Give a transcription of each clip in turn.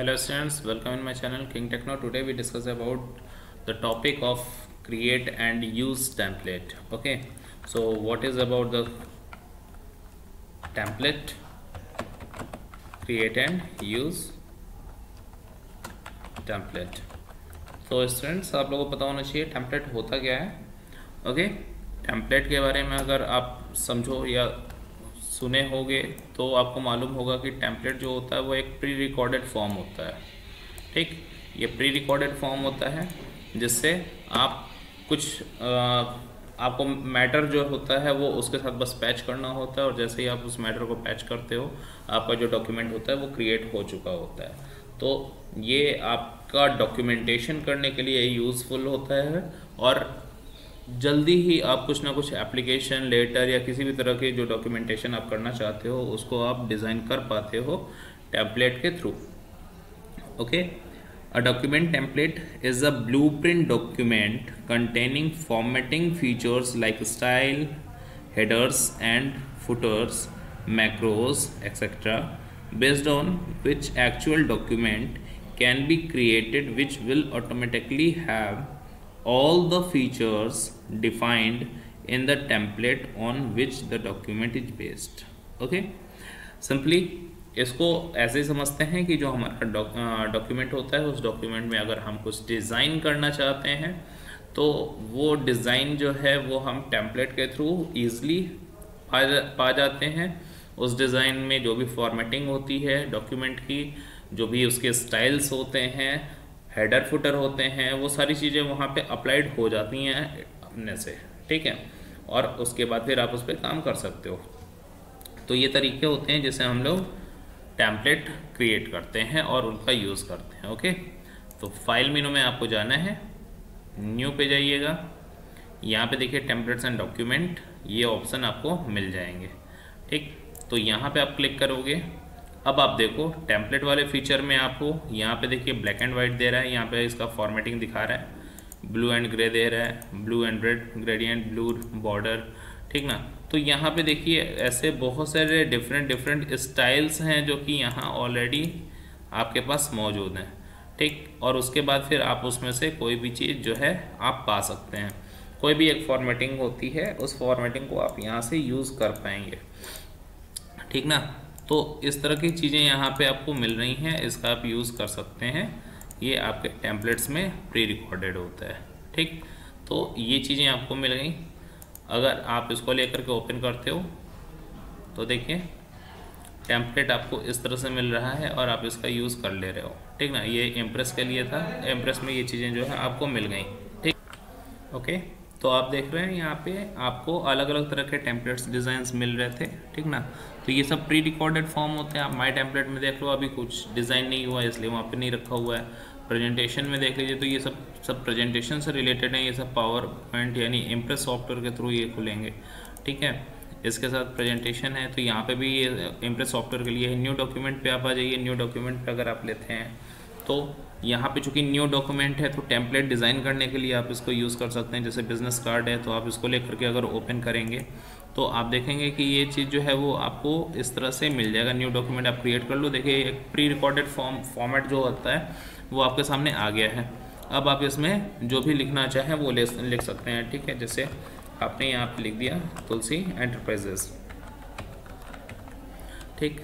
Hello students, welcome in my channel King Techno. Today we discuss about the topic of create and use template. Okay, so what is about the template, create and use template. तो students आप लोगों को पता होना चाहिए template होता क्या है. ओके, टेम्पलेट के बारे में अगर आप समझो या सुने होंगे तो आपको मालूम होगा कि टेम्पलेट जो होता है वो एक प्री रिकॉर्डेड फॉर्म होता है. ठीक, ये प्री रिकॉर्डेड फॉर्म होता है जिससे आप कुछ आपको मैटर जो होता है वो उसके साथ बस पैच करना होता है, और जैसे ही आप उस मैटर को पैच करते हो आपका जो डॉक्यूमेंट होता है वो क्रिएट हो चुका होता है. तो ये आपका डॉक्यूमेंटेशन करने के लिए यूज़फुल होता है, और जल्दी ही आप कुछ ना कुछ एप्लीकेशन, लेटर या किसी भी तरह के जो डॉक्यूमेंटेशन आप करना चाहते हो उसको आप डिज़ाइन कर पाते हो टेम्पलेट के through. Okay, a document template is a blueprint document containing formatting features like style, headers and putters, macros, etc., based on which actual document can be created, which will automatically have all the features defined in the template on which the document is based. Okay, simply इसको ऐसे ही समझते हैं कि जो हमारा document होता है उस डॉक्यूमेंट में अगर हम कुछ डिज़ाइन करना चाहते हैं तो वो डिज़ाइन जो है वो हम टेम्पलेट के थ्रू ईज़िली पा जाते हैं. उस डिज़ाइन में जो भी फॉर्मेटिंग होती है डॉक्यूमेंट की, जो भी उसके स्टाइल्स होते हैं, हेडर फुटर होते हैं, वो सारी चीज़ें वहाँ पे अप्लाइड हो जाती हैं अपने से. ठीक है, और उसके बाद फिर आप उस पर काम कर सकते हो. तो ये तरीके होते हैं जिससे हम लोग टेम्पलेट क्रिएट करते हैं और उनका यूज़ करते हैं. ओके, तो फाइल मेनू में आपको जाना है, न्यू पे जाइएगा, यहाँ पे देखिए टेम्पलेट्स एंड डॉक्यूमेंट, ये ऑप्शन आपको मिल जाएंगे. ठीक, तो यहाँ पे आप क्लिक करोगे. अब आप देखो टेम्पलेट वाले फीचर में आपको यहाँ पे देखिए ब्लैक एंड वाइट दे रहा है, यहाँ पे इसका फॉर्मेटिंग दिखा रहा है, ब्लू एंड ग्रे दे रहा है, blue and red gradient, blue border. ठीक ना, तो यहाँ पे देखिए ऐसे बहुत सारे डिफरेंट स्टाइल्स हैं जो कि यहाँ ऑलरेडी आपके पास मौजूद हैं. ठीक, और उसके बाद फिर आप उसमें से कोई भी चीज़ जो है आप पा सकते हैं. कोई भी एक फॉर्मेटिंग होती है उस फॉर्मेटिंग को आप यहाँ से यूज़ कर पाएंगे. ठीक ना, तो इस तरह की चीज़ें यहाँ पे आपको मिल रही हैं, इसका आप यूज़ कर सकते हैं. ये आपके टेम्पलेट्स में प्री रिकॉर्डेड होता है. ठीक, तो ये चीज़ें आपको मिल गई. अगर आप इसको लेकर के ओपन करते हो तो देखिए टेम्पलेट आपको इस तरह से मिल रहा है और आप इसका यूज़ कर ले रहे हो. ठीक ना, ये इम्प्रेस के लिए था, इम्प्रेस में ये चीज़ें जो है आपको मिल गई. ठीक, ओके, तो आप देख रहे हैं यहाँ पे आपको अलग अलग तरह के टेम्पलेट्स डिज़ाइंस मिल रहे थे. ठीक ना, तो ये सब प्री रिकॉर्डेड फॉर्म होते हैं. आप माई टेम्पलेट में देख लो, अभी कुछ डिज़ाइन नहीं हुआ इसलिए वहाँ पे नहीं रखा हुआ है. प्रेजेंटेशन में देख लीजिए तो ये सब प्रेजेंटेशन से रिलेटेड है. ये सब पावर पॉइंट यानी इम्प्रेस सॉफ्टवेयर के थ्रू ये खुलेंगे. ठीक है, इसके साथ प्रेजेंटेशन है तो यहाँ पे भी ये इम्प्रेस सॉफ्टवेयर के लिए है. न्यू डॉक्यूमेंट पे आप आ जाइए. न्यू डॉक्यूमेंट पे अगर आप लेते हैं तो यहाँ पे चूँकि न्यू डॉक्यूमेंट है तो टेम्पलेट डिज़ाइन करने के लिए आप इसको यूज़ कर सकते हैं. जैसे बिजनेस कार्ड है तो आप इसको लेकर के अगर ओपन करेंगे तो आप देखेंगे कि ये चीज़ जो है वो आपको इस तरह से मिल जाएगा. न्यू डॉक्यूमेंट आप क्रिएट कर लो. देखिए एक प्री रिकॉर्डेड फॉर्मेट जो होता है वो आपके सामने आ गया है. अब आप इसमें जो भी लिखना चाहें वो लिख सकते हैं. ठीक है, जैसे आपने यहाँ पे लिख दिया तुलसी एंटरप्राइजेस. ठीक,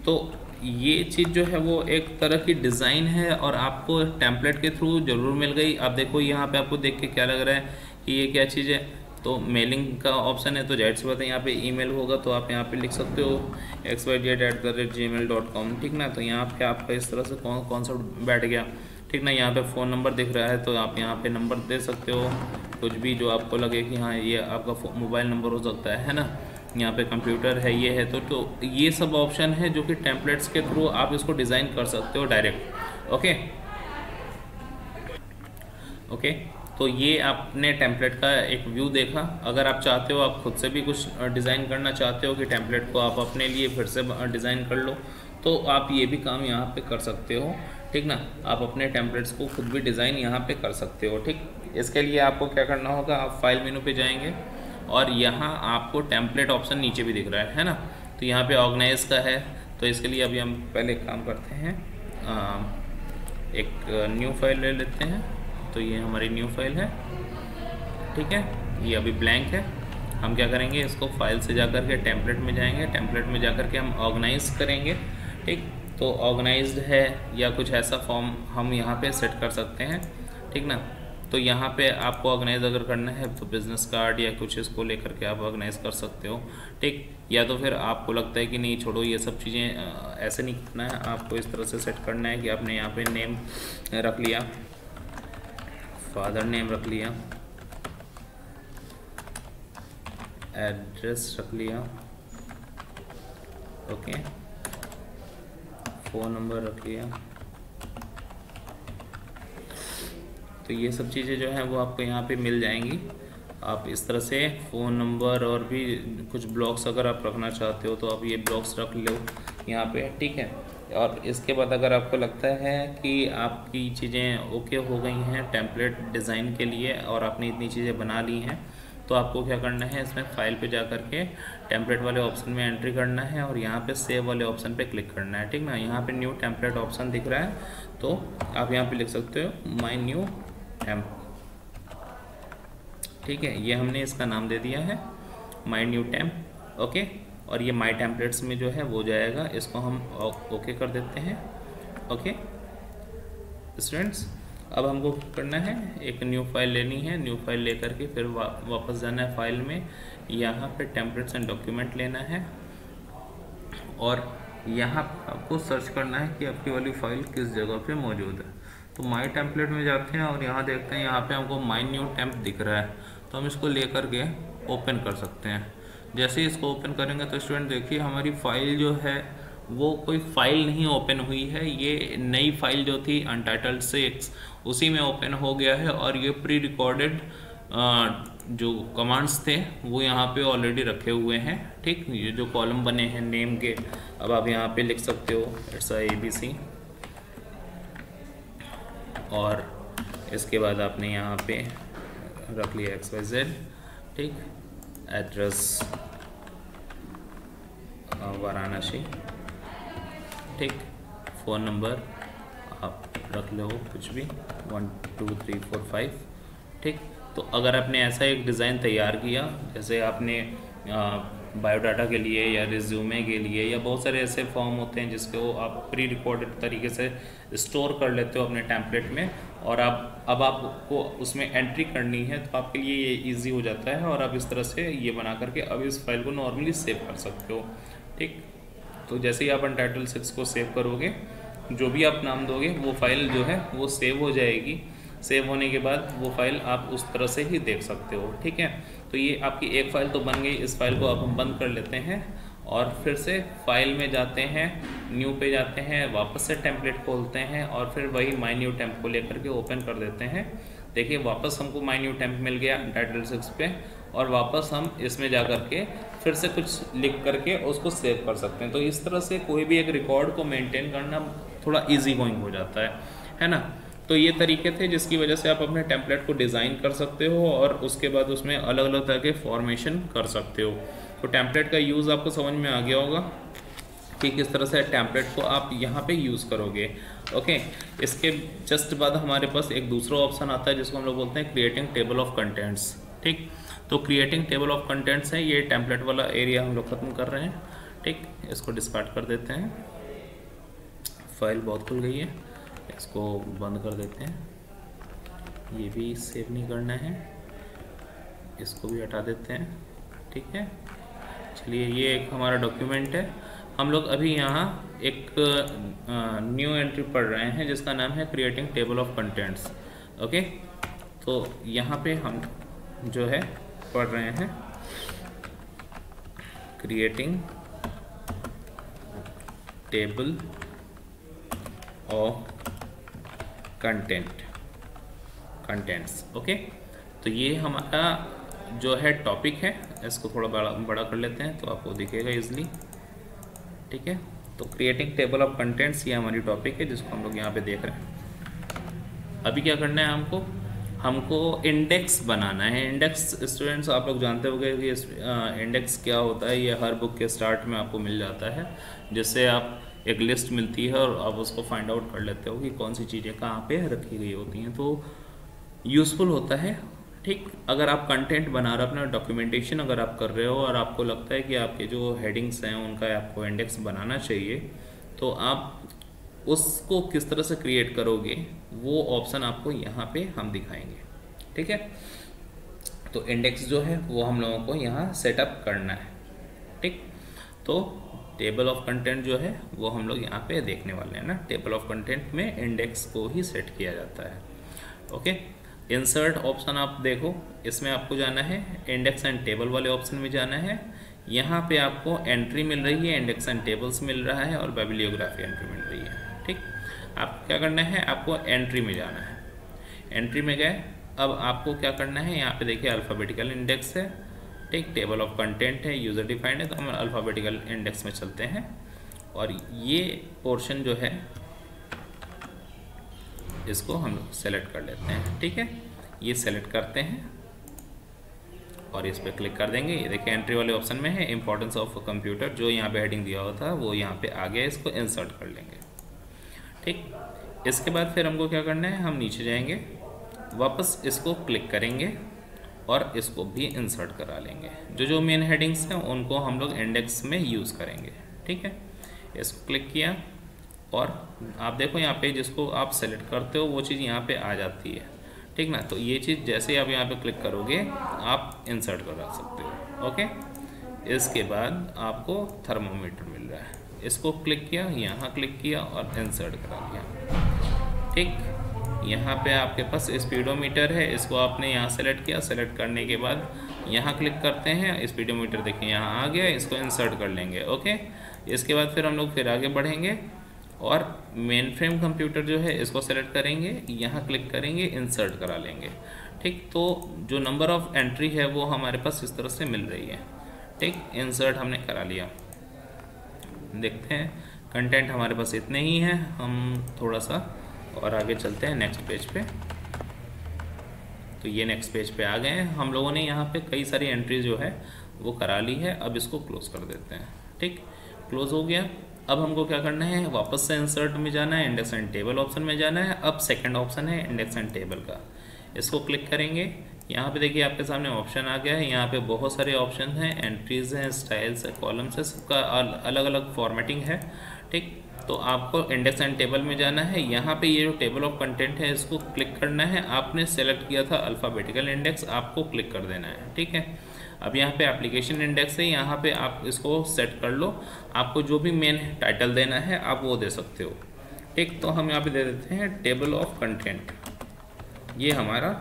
तो ये चीज़ जो है वो एक तरह की डिज़ाइन है और आपको टेम्पलेट के थ्रू ज़रूर मिल गई. आप देखो यहाँ पे आपको देख के क्या लग रहा है कि ये क्या चीज़ है. तो मेलिंग का ऑप्शन है तो जाहिर सी बात है यहाँ पे ईमेल होगा तो आप यहाँ पे लिख सकते हो xyz@gmail.com. ठीक ना, तो यहाँ पे आपका इस तरह से कॉन्सेप्ट बैठ गया. ठीक ना, यहाँ पे फ़ोन नंबर दिख रहा है तो आप यहाँ पे नंबर दे सकते हो, कुछ भी जो आपको लगे कि हाँ ये आपका मोबाइल नंबर हो सकता है ना. यहाँ पे कंप्यूटर है, ये है तो ये सब ऑप्शन है जो कि टेम्पलेट्स के थ्रू आप इसको डिज़ाइन कर सकते हो डायरेक्ट. ओके, तो ये आपने टेम्पलेट का एक व्यू देखा. अगर आप चाहते हो, आप खुद से भी कुछ डिज़ाइन करना चाहते हो कि टेम्पलेट को आप अपने लिए फिर से डिज़ाइन कर लो, तो आप ये भी काम यहाँ पे कर सकते हो. ठीक ना, आप अपने टेम्पलेट्स को खुद भी डिज़ाइन यहाँ पे कर सकते हो. ठीक, इसके लिए आपको क्या करना होगा, आप फाइल मेनू पे जाएंगे और यहाँ आपको टेम्पलेट ऑप्शन नीचे भी दिख रहा है ना, तो यहाँ पे ऑर्गेनाइज का है. तो इसके लिए अभी हम पहले काम करते हैं, एक न्यू फाइल ले लेते हैं। तो ये हमारी न्यू फाइल है, ठीक है, ये अभी ब्लैंक है। हम क्या करेंगे, इसको फाइल से जाकर के टेम्पलेट में जाएंगे, टेम्पलेट में जाकर के हम ऑर्गेनाइज करेंगे, ठीक। तो ऑर्गेनाइज्ड है या कुछ ऐसा फॉर्म हम यहाँ पे सेट कर सकते हैं, ठीक ना। तो यहाँ पे आपको ऑर्गेनाइज अगर करना है तो बिज़नेस कार्ड या कुछ इसको लेकर के आप ऑर्गेनाइज कर सकते हो, ठीक। या तो फिर आपको लगता है कि नहीं छोड़ो ये सब चीज़ें ऐसे नहीं करना है, आपको इस तरह से सेट करना है कि आपने यहाँ पे नेम रख लिया, फादर नेम रख लिया, एड्रेस रख लिया, ओके, फ़ोन नंबर रख लिया। तो ये सब चीज़ें जो हैं वो आपको यहाँ पे मिल जाएंगी। आप इस तरह से फ़ोन नंबर और भी कुछ ब्लॉक्स अगर आप रखना चाहते हो तो आप ये ब्लॉक्स रख लो यहाँ पे, ठीक है। और इसके बाद अगर आपको लगता है कि आपकी चीज़ें ओके हो गई हैं टेम्पलेट डिज़ाइन के लिए और आपने इतनी चीज़ें बना ली हैं, तो आपको क्या करना है, इसमें फाइल पे जा कर के टेम्पलेट वाले ऑप्शन में एंट्री करना है और यहाँ पे सेव वाले ऑप्शन पे क्लिक करना है, ठीक ना। यहाँ पे न्यू टेम्पलेट ऑप्शन दिख रहा है, तो आप यहाँ पे लिख सकते हो माई न्यू टेम्प, ठीक है। ये हमने इसका नाम दे दिया है माई न्यू टेम्प, ओके। और ये माई टेम्पलेट्स में जो है वो जाएगा, इसको हम ओके कर देते हैं, ओके स्टूडेंट्स। अब हमको करना है, एक न्यू फाइल लेनी है, न्यू फाइल लेकर के फिर वापस जाना है फाइल में, यहाँ पे टेम्पलेट्स एंड डॉक्यूमेंट लेना है और यहाँ आपको सर्च करना है कि आपकी वाली फाइल किस जगह पे मौजूद है। तो माई टेम्पलेट में जाते हैं और यहाँ देखते हैं, यहाँ पे हमको माई न्यू टेम्प दिख रहा है, तो हम इसको लेकर के ओपन कर सकते हैं। जैसे ही इसको ओपन करेंगे तो स्टूडेंट देखिए हमारी फाइल जो है वो कोई फाइल नहीं ओपन हुई है, ये नई फाइल जो थी अनटाइटल्ड 6 उसी में ओपन हो गया है और ये प्री रिकॉर्डेड जो कमांड्स थे वो यहाँ पे ऑलरेडी रखे हुए हैं, ठीक। ये जो कॉलम बने हैं नेम के, अब आप यहाँ पे लिख सकते हो इट्स ABC और इसके बाद आपने यहाँ पे रख लिया XYZ, ठीक। एड्रेस वाराणसी, ठीक। फ़ोन नंबर आप रख लो कुछ भी 1 2 3 4 5, ठीक। तो अगर आपने ऐसा एक डिज़ाइन तैयार किया, जैसे आपने बायोडाटा के लिए या रिज्यूमे के लिए या बहुत सारे ऐसे फॉर्म होते हैं जिसको आप प्री रिकॉर्डेड तरीके से स्टोर कर लेते हो अपने टेम्पलेट में, और अब आपको उसमें एंट्री करनी है तो आपके लिए ये इजी हो जाता है और आप इस तरह से ये बना करके अब इस फाइल को नॉर्मली सेव कर सकते हो, ठीक। तो जैसे ही आप अनटाइटल्ड 6 को सेव करोगे, जो भी आप नाम दोगे वो फाइल जो है वो सेव हो जाएगी। सेव होने के बाद वो फाइल आप उस तरह से ही देख सकते हो, ठीक है। तो ये आपकी एक फ़ाइल तो बन गई, इस फाइल को अब हम बंद कर लेते हैं और फिर से फाइल में जाते हैं, न्यू पे जाते हैं, वापस से टेम्पलेट खोलते हैं और फिर वही माई न्यू टेम्प को लेकर के ओपन कर देते हैं। देखिए वापस हमको माई न्यू टेम्प मिल गया अनटाइटल्ड 6 पे, और वापस हम इसमें जा कर के फिर से कुछ लिख करके उसको सेव कर सकते हैं। तो इस तरह से कोई भी एक रिकॉर्ड को मेंटेन करना थोड़ा इजी गोइंग हो जाता है ना। तो ये तरीके थे जिसकी वजह से आप अपने टेम्पलेट को डिज़ाइन कर सकते हो और उसके बाद उसमें अलग अलग तरह के फॉर्मेशन कर सकते हो। तो टेम्पलेट का यूज़ आपको समझ में आ गया होगा कि किस तरह से टेम्पलेट को आप यहाँ पे यूज़ करोगे, ओके। इसके जस्ट बाद हमारे पास एक दूसरा ऑप्शन आता है जिसको हम लोग बोलते हैं क्रिएटिंग टेबल ऑफ कंटेंट्स, ठीक। तो क्रिएटिंग टेबल ऑफ कंटेंट्स है, ये टेम्पलेट वाला एरिया हम लोग ख़त्म कर रहे हैं, ठीक। इसको डिस्कार्ड कर देते हैं, फाइल बहुत खुल गई है, इसको बंद कर देते हैं। ये भी सेव नहीं करना है, इसको भी हटा देते हैं, ठीक है। चलिए ये एक हमारा डॉक्यूमेंट है। हम लोग अभी यहाँ एक न्यू एंट्री पढ़ रहे हैं जिसका नाम है creating table of contents, okay. तो यहाँ पे हम जो है पढ़ रहे हैं creating table of contents, okay. तो ये हमारा जो है टॉपिक है, इसको थोड़ा बड़ा कर लेते हैं तो आपको दिखेगा इजली, ठीक है। तो क्रिएटिंग टेबल ऑफ कंटेंट्स ये हमारी टॉपिक है जिसको हम लोग यहाँ पे देख रहे हैं। अभी क्या करना है हमको इंडेक्स बनाना है। इंडेक्स स्टूडेंट्स आप लोग जानते होंगे कि इंडेक्स क्या होता है, ये हर बुक के स्टार्ट में आपको मिल जाता है, जिससे आप एक लिस्ट मिलती है और आप उसको फाइंड आउट कर लेते हो कि कौन सी चीज़ें कहाँ पे रखी गई होती हैं, तो यूज़फुल होता है। ठीक, अगर आप कंटेंट बना रहे हो, अपना डॉक्यूमेंटेशन अगर आप कर रहे हो और आपको लगता है कि आपके जो हेडिंग्स हैं उनका आपको इंडेक्स बनाना चाहिए, तो आप उसको किस तरह से क्रिएट करोगे वो ऑप्शन आपको यहाँ पे हम दिखाएंगे। ठीक है, तो इंडेक्स जो है वो हम लोगों को यहाँ सेटअप करना है। ठीक, तो टेबल ऑफ कंटेंट जो है वो हम लोग यहाँ पे देखने वाले हैं ना। टेबल ऑफ कंटेंट में इंडेक्स को ही सेट किया जाता है। ओके, इंसर्ट ऑप्शन आप देखो, इसमें आपको जाना है इंडेक्स एंड टेबल वाले ऑप्शन में जाना है। यहाँ पे आपको एंट्री मिल रही है, इंडेक्स एंड टेबल्स मिल रहा है और बाइबिलियोग्राफी एंट्री मिल रही है। ठीक, आप क्या करना है, आपको एंट्री में जाना है। एंट्री में गए, अब आपको क्या करना है, यहाँ पे देखिए अल्फ़ाबेटिकल इंडेक्स है। ठीक, टेबल ऑफ कंटेंट है, यूज़र डिफाइंड है, तो हम अल्फ़ाबेटिकल इंडेक्स में चलते हैं और ये पोर्शन जो है इसको हम लोग सेलेक्ट कर लेते हैं। ठीक है, ये सेलेक्ट करते हैं और इस पर क्लिक कर देंगे। ये देखिए एंट्री वाले ऑप्शन में है इंपॉर्टेंस ऑफ कंप्यूटर, जो यहाँ पे हेडिंग दिया हुआ था वो यहाँ पे आ गया, इसको इंसर्ट कर लेंगे। ठीक, इसके बाद फिर हमको क्या करना है, हम नीचे जाएंगे, वापस इसको क्लिक करेंगे और इसको भी इंसर्ट करा लेंगे। जो मेन हेडिंग्स हैं उनको हम लोग इंडेक्स में यूज़ करेंगे। ठीक है, इसको क्लिक किया और आप देखो यहाँ पे जिसको आप सेलेक्ट करते हो वो चीज़ यहाँ पे आ जाती है। ठीक ना, तो ये चीज़ जैसे ही आप यहाँ पे क्लिक करोगे आप इंसर्ट करा सकते हो। ओके, इसके बाद आपको थर्मोमीटर मिल रहा है, इसको क्लिक किया, यहाँ क्लिक किया और इंसर्ट करा लिया। ठीक, यहाँ पे आपके पास स्पीडोमीटर है, इसको आपने यहाँ सेलेक्ट किया, सेलेक्ट करने के बाद यहाँ क्लिक करते हैं, स्पीडोमीटर देखिए यहाँ आ गया, इसको इंसर्ट कर लेंगे। ओके, इसके बाद फिर हम लोग फिर आगे बढ़ेंगे और मेन फ्रेम कंप्यूटर जो है इसको सेलेक्ट करेंगे, यहाँ क्लिक करेंगे, इंसर्ट करा लेंगे। ठीक, तो जो नंबर ऑफ एंट्री है वो हमारे पास इस तरह से मिल रही है। ठीक, इंसर्ट हमने करा लिया। देखते हैं कंटेंट हमारे पास इतने ही हैं, हम थोड़ा सा और आगे चलते हैं नेक्स्ट पेज पे। तो ये नेक्स्ट पेज पे आ गए हैं, हम लोगों ने यहाँ पे कई सारी एंट्री जो है वो करा ली है। अब इसको क्लोज कर देते हैं। ठीक, क्लोज हो गया। अब हमको क्या करना है, वापस से इंसर्ट में जाना है, इंडेक्स एंड टेबल ऑप्शन में जाना है। अब सेकंड ऑप्शन है इंडेक्स एंड टेबल का, इसको क्लिक करेंगे। यहाँ पे देखिए आपके सामने ऑप्शन आ गया है, यहाँ पे बहुत सारे ऑप्शन हैं, एंट्रीज हैं, स्टाइल्स है, कॉलम्स है, सबका अलग अलग फॉर्मेटिंग है। ठीक, तो आपको इंडेक्स एंड टेबल में जाना है। यहाँ पे ये जो टेबल ऑफ कंटेंट है इसको क्लिक करना है। आपने सेलेक्ट किया था अल्फ़ाबेटिकल इंडेक्स, आपको क्लिक कर देना है। ठीक है, अब यहाँ पे एप्लीकेशन इंडेक्स है, यहाँ पे आप इसको सेट कर लो। आपको जो भी मेन टाइटल देना है आप वो दे सकते हो। ठीक, तो हम यहाँ पे दे देते हैं टेबल ऑफ कंटेंट, ये हमारा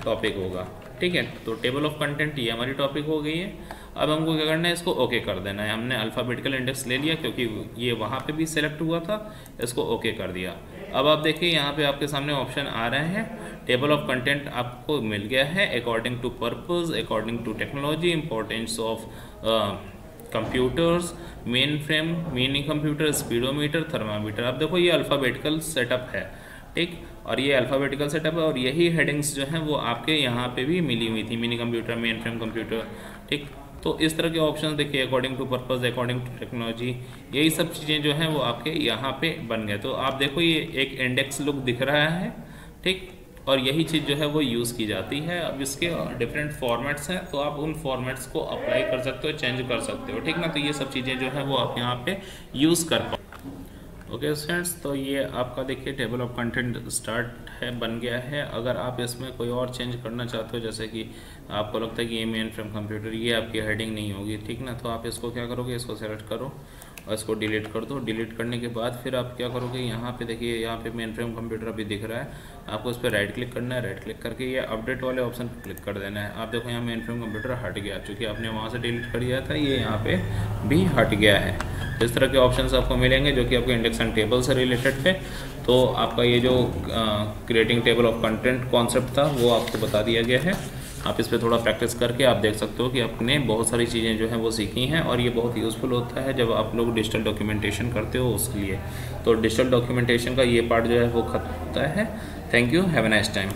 टॉपिक होगा। ठीक है, तो टेबल ऑफ कंटेंट ये हमारी टॉपिक हो गई है। अब हमको क्या करना है, इसको ओके कर देना है। हमने अल्फ़ाबेटिकल इंडेक्स ले लिया क्योंकि ये वहाँ पे भी सेलेक्ट हुआ था, इसको ओके कर दिया। अब आप देखिए यहाँ पे आपके सामने ऑप्शन आ रहे हैं, टेबल ऑफ कंटेंट आपको मिल गया है according to purpose, according to technology, importance of computers, mainframe, mini computer, speedometer, thermometer. अब देखो ये अल्फ़ाबेटिकल सेटअप है। ठीक, और ये अल्फ़ाबेटिकल सेटअप है और यही हेडिंग्स जो हैं वो आपके यहाँ पे भी मिली हुई थी, mini computer, mainframe computer. ठीक, तो इस तरह के ऑप्शन देखिए, according to purpose, according to technology, यही सब चीज़ें जो हैं वो आपके यहाँ पे बन गए। तो आप देखो ये एक इंडेक्स लुक दिख रहा है। ठीक, और यही चीज़ जो है वो यूज़ की जाती है। अब इसके डिफरेंट फॉर्मेट्स हैं, तो आप उन फॉर्मेट्स को अप्लाई कर सकते हो, चेंज कर सकते हो। ठीक ना, तो ये सब चीज़ें जो है वो आप यहाँ पे यूज़ कर पाओ। ओके स्टूडेंट्स, तो ये आपका देखिए टेबल ऑफ कंटेंट स्टार्ट है, बन गया है। अगर आप इसमें कोई और चेंज करना चाहते हो, जैसे कि आपको लगता है कि ये मेन फ्रेम कंप्यूटर, ये आपकी हेडिंग नहीं होगी, ठीक ना, तो आप इसको क्या करोगे, इसको सेलेक्ट करो और इसको डिलीट कर दो। डिलीट करने के बाद फिर आप क्या करोगे, यहाँ पे देखिए, यहाँ पे मेन फ्रेम कंप्यूटर अभी दिख रहा है, आपको इस पर राइट क्लिक करना है। राइट क्लिक करके ये अपडेट वाले ऑप्शन पर क्लिक कर देना है। आप देखो यहाँ मेन फ्रेम कंप्यूटर हट गया, चूँकि आपने वहाँ से डिलीट कर दिया था, ये यहाँ पे भी हट गया है। इस तरह के ऑप्शंस आपको मिलेंगे जो कि आपके इंडेक्स एंड टेबल से रिलेटेड थे। तो आपका ये जो creating table of content concept था वो आपको बता दिया गया है। आप इस पर थोड़ा प्रैक्टिस करके आप देख सकते हो कि आपने बहुत सारी चीज़ें जो हैं वो सीखी हैं, और ये बहुत यूज़फुल होता है जब आप लोग डिजिटल डॉक्यूमेंटेशन करते हो उसके लिए। तो डिजिटल डॉक्यूमेंटेशन का ये पार्ट जो है वो खत्म होता है। Thank you, have a nice time.